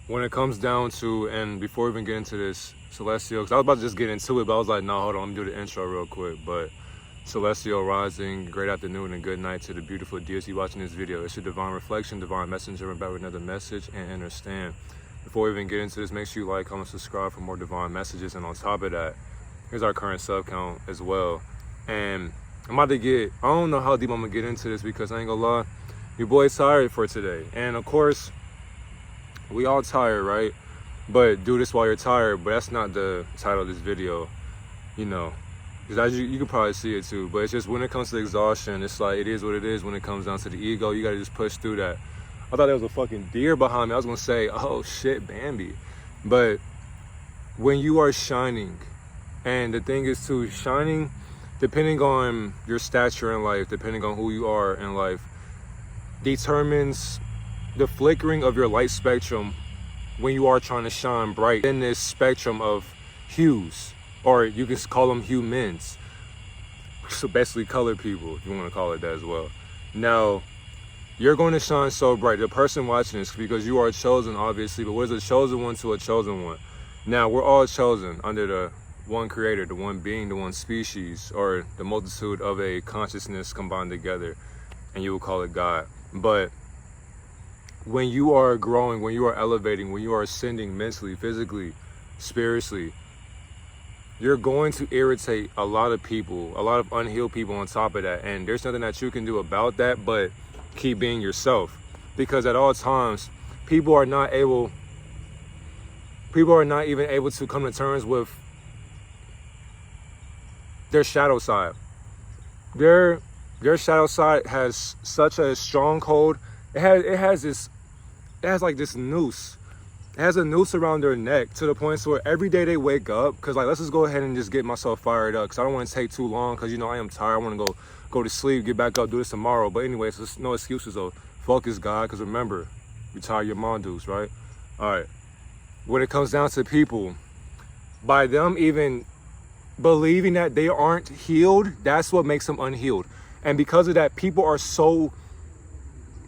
when it comes down to, and before we even get into this, Celestial, because I was about to just get into it, but I was like, no, hold on, let me do the intro real quick. But Celestial rising, great afternoon and good night to the beautiful deity watching this video. It's your divine reflection, divine messenger, and back with another message, and understand. Before we even get into this, make sure you like, comment, subscribe for more divine messages. And on top of that, here's our current sub count as well. And I'm about to get, I don't know how deep I'm gonna get into this because I ain't gonna lie, your boy's tired for today. And of course, we all tired, right? But do this while you're tired, but that's not the title of this video, you know, because as you can probably see it too, but it's just when it comes to exhaustion, it's like, it is what it is. When it comes down to the ego, you gotta just push through that. I thought there was a fucking deer behind me. I was gonna say, oh shit, Bambi. But when you are shining, and the thing is too, shining, depending on your stature in life, depending on who you are in life, determines the flickering of your light spectrum when you are trying to shine bright in this spectrum of hues, or you can call them humans, so basically colored people, if you want to call it that as well. Now, you're going to shine so bright, the person watching this, because you are chosen, obviously, but what is a chosen one to a chosen one? Now, we're all chosen under the one creator, the one being, the one species, or the multitude of a consciousness combined together, and you will call it God. But when you are growing, when you are elevating, when you are ascending mentally, physically, spiritually, you're going to irritate a lot of people, a lot of unhealed people on top of that. And there's nothing that you can do about that but keep being yourself. Because at all times, people are not even able to come to terms with their shadow side. Their shadow side has such a stronghold. It has like this noose. It has a noose around their neck to the point where every day they wake up, because like, let's just go ahead and just get myself fired up, because I don't want to take too long, because you know I am tired. I want to go to sleep, get back up, do this tomorrow. But anyway, so no excuses though. Focus, God, because remember, retire your mondoos, right? All right. When it comes down to people, by them even believing that they aren't healed, that's what makes them unhealed. And because of that, people are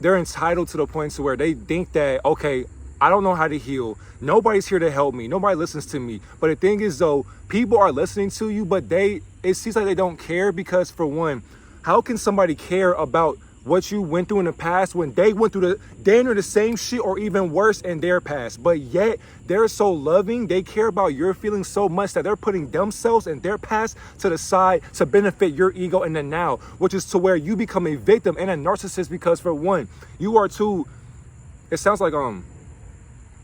they're entitled to the point to where they think that, okay, I don't know how to heal. Nobody's here to help me. Nobody listens to me. But the thing is though, people are listening to you, but it seems like they don't care, because for one, how can somebody care about what you went through in the past when they went through the same shit or even worse in their past? But yet they're so loving, they care about your feelings so much that they're putting themselves and their past to the side to benefit your ego in the now, which is to where you become a victim and a narcissist, because for one, you are too, it sounds like,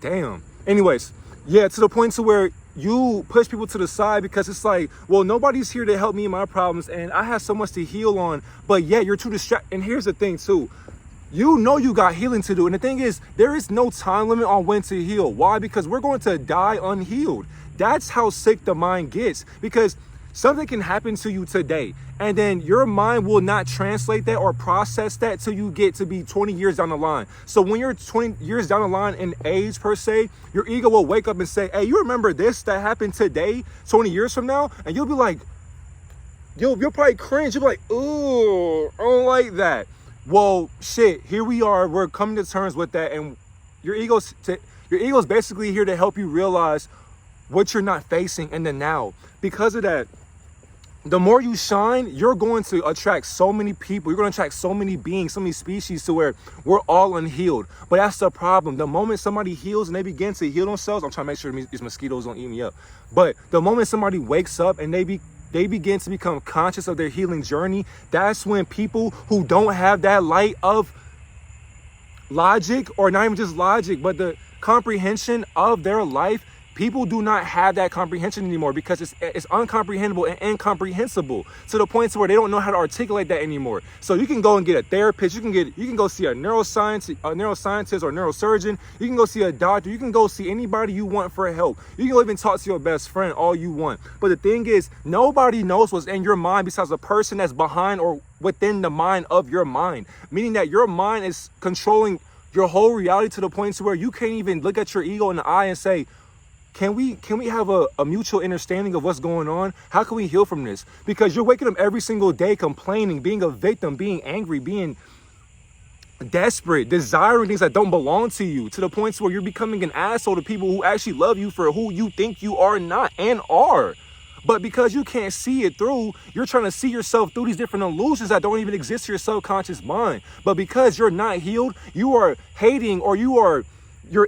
damn. Anyways, yeah, to the point to where you push people to the side because it's like, well, nobody's here to help me in my problems and I have so much to heal on, but yet you're too distracted. And here's the thing too, you know you got healing to do. And the thing is, there is no time limit on when to heal. Why? Because we're going to die unhealed. That's how sick the mind gets, because something can happen to you today and then your mind will not translate that or process that till you get to be 20 years down the line. So when you're 20 years down the line in age per se, your ego will wake up and say, hey, you remember this that happened today, 20 years from now? And you'll be like, you'll probably cringe. You'll be like, ooh, I don't like that. Well, shit, here we are. We're coming to terms with that. And your ego's basically here to help you realize what you're not facing in the now. Because of that, the more you shine, you're going to attract so many people. You're going to attract so many beings, so many species, to where we're all unhealed. But that's the problem. The moment somebody heals and they begin to heal themselves, I'm trying to make sure these mosquitoes don't eat me up. But the moment somebody wakes up and they begin to become conscious of their healing journey, that's when people who don't have that light of logic, or not even just logic, but the comprehension of their life, people do not have that comprehension anymore, because it's uncomprehendable and incomprehensible to the point to where they don't know how to articulate that anymore. So you can go and get a therapist, you can go see a neuroscientist or neurosurgeon, you can go see a doctor, you can go see anybody you want for help. You can even talk to your best friend all you want. But the thing is, nobody knows what's in your mind besides the person that's behind or within the mind of your mind, meaning that your mind is controlling your whole reality to the point to where you can't even look at your ego in the eye and say, Can we have a mutual understanding of what's going on? How can we heal from this? Because you're waking up every single day complaining, being a victim, being angry, being desperate, desiring things that don't belong to you, to the point where you're becoming an asshole to people who actually love you for who you think you are not and are. But because you can't see it through, you're trying to see yourself through these different illusions that don't even exist in your subconscious mind. But because you're not healed, you are hating, or you're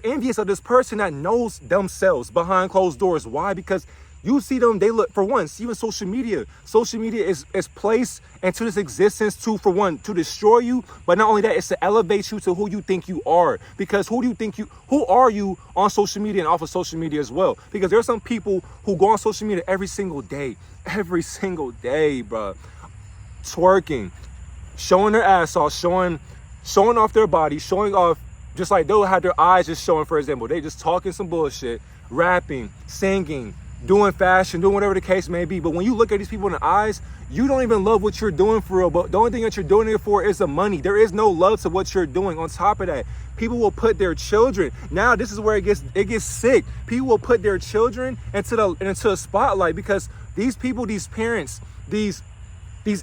envious of this person that knows themselves behind closed doors. Why? Because you see them, they look, for one, even social media. Social media is placed into this existence to, for one, to destroy you. But not only that, it's to elevate you to who you think you are. Because who are you on social media and off of social media as well? Because there are some people who go on social media every single day, bro. Twerking, showing their ass off, showing off their body, showing off, just like they'll have their eyes just showing, for example. They just talking some bullshit, rapping, singing, doing fashion, doing whatever the case may be. But when you look at these people in the eyes, you don't even love what you're doing for real. But the only thing that you're doing it for is the money. There is no love to what you're doing. On top of that, people will put their children. Now this is where it gets sick. People will put their children into the spotlight, because these people, these parents, these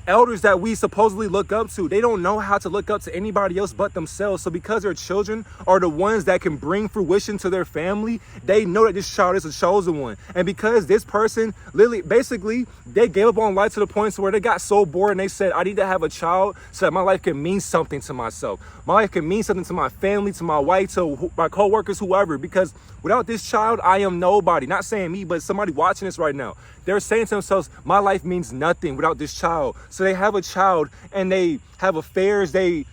elders that we supposedly look up to, they don't know how to look up to anybody else but themselves. So because their children are the ones that can bring fruition to their family, they know that this child is a chosen one. And because this person literally, basically, they gave up on life to the point where they got so bored and they said, I need to have a child so that my life can mean something to myself. My life can mean something to my family, to my wife, to my co-workers, whoever. Because without this child, I am nobody. Not saying me, but somebody watching this right now. They're saying to themselves, my life means nothing without this child. So they have a child and they have affairs. They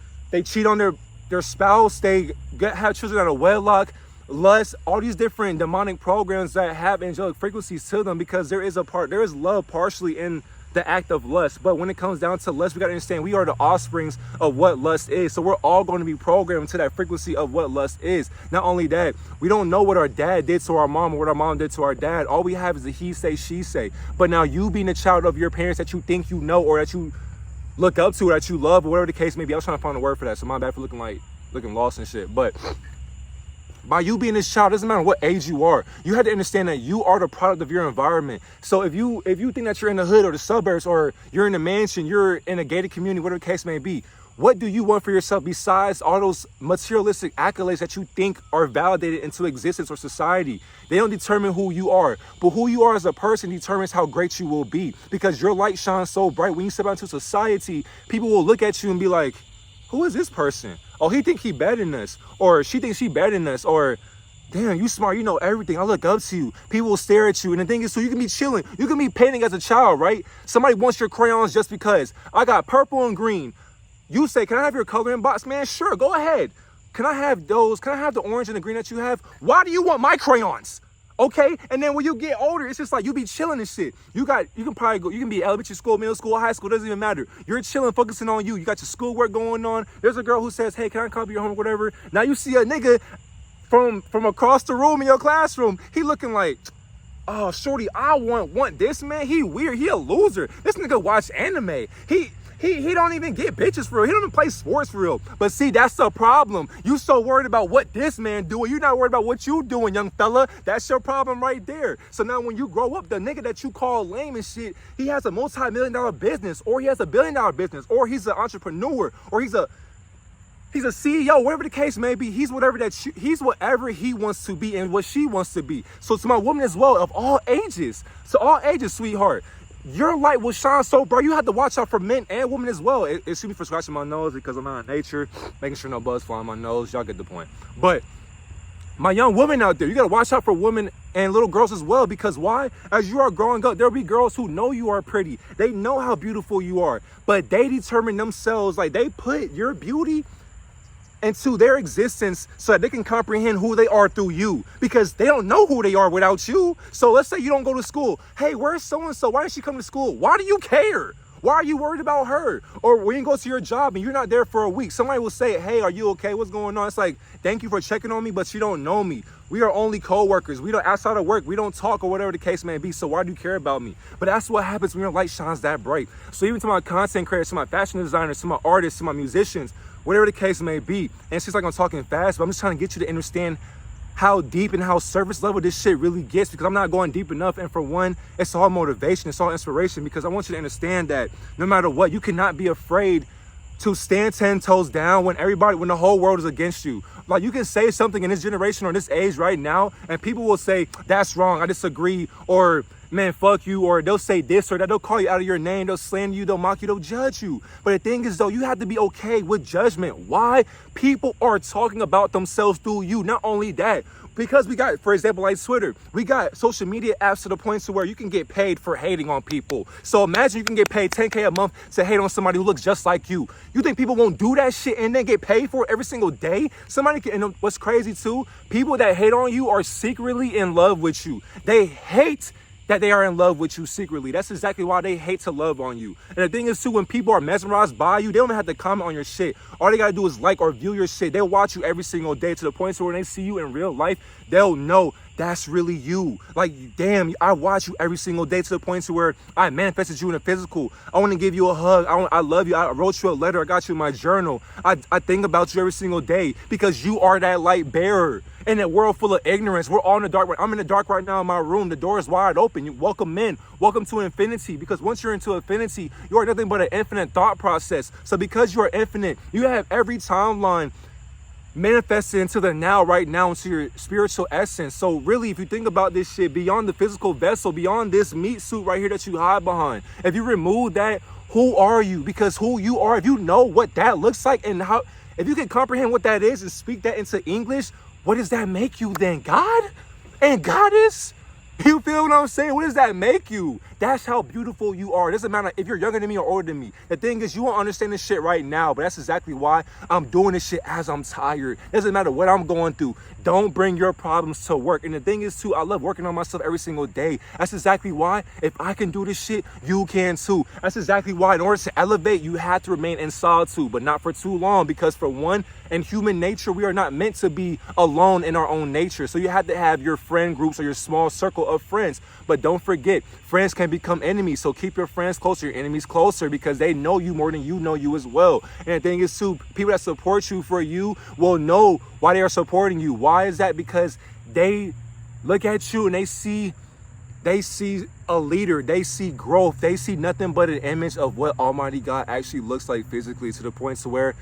cheat on their spouse. They have children out of wedlock, lust, all these different demonic programs that have angelic frequencies to them, because there is love partially in the act of lust. But when it comes down to lust, we got to understand we are the offsprings of what lust is. So we're all going to be programmed to that frequency of what lust is. Not only that, we don't know what our dad did to our mom or what our mom did to our dad. All we have is a he say, she say. But now you being a child of your parents that you think you know, or that you look up to, or that you love, or whatever the case may be. I was trying to find a word for that, so my bad for looking lost and shit. But by you being this child, doesn't matter what age you are, you have to understand that you are the product of your environment. So if you think that you're in the hood or the suburbs, or you're in a mansion, you're in a gated community, whatever the case may be, what do you want for yourself besides all those materialistic accolades that you think are validated into existence or society? They don't determine who you are, but who you are as a person determines how great you will be. Because your light shines so bright, when you step out into society, people will look at you and be like, who is this person? Oh, he think he better than us, or she thinks she better than us, or damn, you smart, you know everything, I look up to you. People will stare at you. And the thing is, so you can be chilling, you can be painting as a child, right? Somebody wants your crayons just because. I got purple and green. You say, can I have your coloring box? Man, sure, go ahead. Can I have those? Can I have the orange and the green that you have? Why do you want my crayons? Okay, and then when you get older, it's just like you be chilling and shit. You can be elementary school, middle school, high school, doesn't even matter. You're chilling, focusing on you. You got your schoolwork going on. There's a girl who says, hey, can I copy your homework, whatever. Now you see a nigga from across the room in your classroom. He looking like, oh, shorty, I want this, man. He weird. He a loser. This nigga watch anime. He don't even get bitches for real. He don't even play sports for real. But see, that's the problem. You so worried about what this man doing. You're not worried about what you doing, young fella. That's your problem right there. So now when you grow up, the nigga that you call lame and shit, he has a multi-million-dollar business, or he has a billion-dollar business, or he's an entrepreneur, or he's a CEO, whatever the case may be. He's whatever he wants to be and what she wants to be. So to my woman as well, of all ages, sweetheart, your light will shine so bright. You have to watch out for men and women as well. Excuse me for scratching my nose because I'm out of nature, making sure no bugs fly on my nose. Y'all get the point. But my young women out there, you got to watch out for women and little girls as well. Because why? As you are growing up, there'll be girls who know you are pretty. They know how beautiful you are. But they determine themselves, like they put your beauty into their existence so that they can comprehend who they are through you, because they don't know who they are without you. So let's say you don't go to school. Hey, where's so-and-so? Why didn't she come to school? Why do you care? Why are you worried about her? Or when you go to your job and you're not there for a week, somebody will say, hey, are you okay? What's going on? It's like, thank you for checking on me, but you don't know me. We are only co-workers. We don't, outside of work, we don't talk, or whatever the case may be. So why do you care about me? But that's what happens when your light shines that bright. So even to my content creators, to my fashion designers, to my artists, to my musicians, whatever the case may be. And it seems like I'm talking fast, but I'm just trying to get you to understand how deep and how surface level this shit really gets, because I'm not going deep enough. And for one, it's all motivation, it's all inspiration, because I want you to understand that no matter what, you cannot be afraid to stand 10 toes down when the whole world is against you. Like, you can say something in this generation or this age right now, and people will say, that's wrong, I disagree, or man, fuck you, or they'll say this or that. They'll call you out of your name, they'll slander you, they'll mock you, they'll judge you. But the thing is, though, you have to be okay with judgment. Why? People are talking about themselves through you. Not only that, because we got, for example, like Twitter, we got social media apps to the point to where you can get paid for hating on people. So imagine you can get paid $10K a month to hate on somebody who looks just like you. You think people won't do that shit and then get paid for it every single day? Somebody can, and what's crazy too, people that hate on you are secretly in love with you. They hate that they are in love with you secretly. That's exactly why they hate to love on you. And the thing is too, when people are mesmerized by you, they don't even have to comment on your shit. All they gotta do is like or view your shit. They'll watch you every single day to the point where when they see you in real life, they'll know that's really you. Like, damn, I watch you every single day to the point to where I manifested you in the physical. I want to give you a hug. I love you. I wrote you a letter. I got you in my journal. I think about you every single day because you are that light bearer. In a world full of ignorance, we're all in the dark. I'm in the dark right now in my room. The door is wide open. You welcome in. Welcome to infinity. Because once you're into infinity, you are nothing but an infinite thought process. So because you are infinite, you have every timeline manifested into the now, right now, into your spiritual essence. So really, if you think about this shit, beyond the physical vessel, beyond this meat suit right here that you hide behind, if you remove that, who are you? Because who you are, if you know what that looks like and how, if you can comprehend what that is and speak that into English, what does that make you then? God and goddess? You feel what I'm saying? What does that make you? That's how beautiful you are. It doesn't matter if you're younger than me or older than me. The thing is, you won't understand this shit right now, but that's exactly why I'm doing this shit as I'm tired. It doesn't matter what I'm going through. Don't bring your problems to work. And the thing is, too, I love working on myself every single day. That's exactly why if I can do this shit, you can too. That's exactly why in order to elevate, you have to remain in solitude, but not for too long. Because for one, in human nature, we are not meant to be alone in our own nature. So you have to have your friend groups or your small circle of friends. But don't forget, friends can become enemies. So keep your friends closer, your enemies closer, because they know you more than you know you as well. And the thing is too, people that support you for you will know why they are supporting you. Why is that? Because they look at you and they see a leader, they see growth, they see nothing but an image of what Almighty God actually looks like physically, to the point to where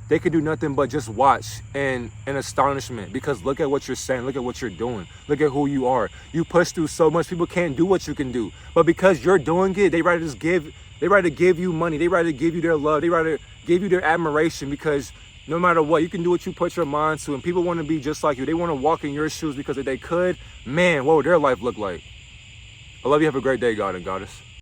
they could do nothing but just watch and astonishment, because look at what you're saying, look at what you're doing, look at who you are. You push through so much, people can't do what you can do. But because you're doing it, they rather give you money, they rather give you their love, they rather give you their admiration, because no matter what, you can do what you put your mind to, and people want to be just like you. They want to walk in your shoes, because if they could, man, what would their life look like? I love you. Have a great day, God and Goddess.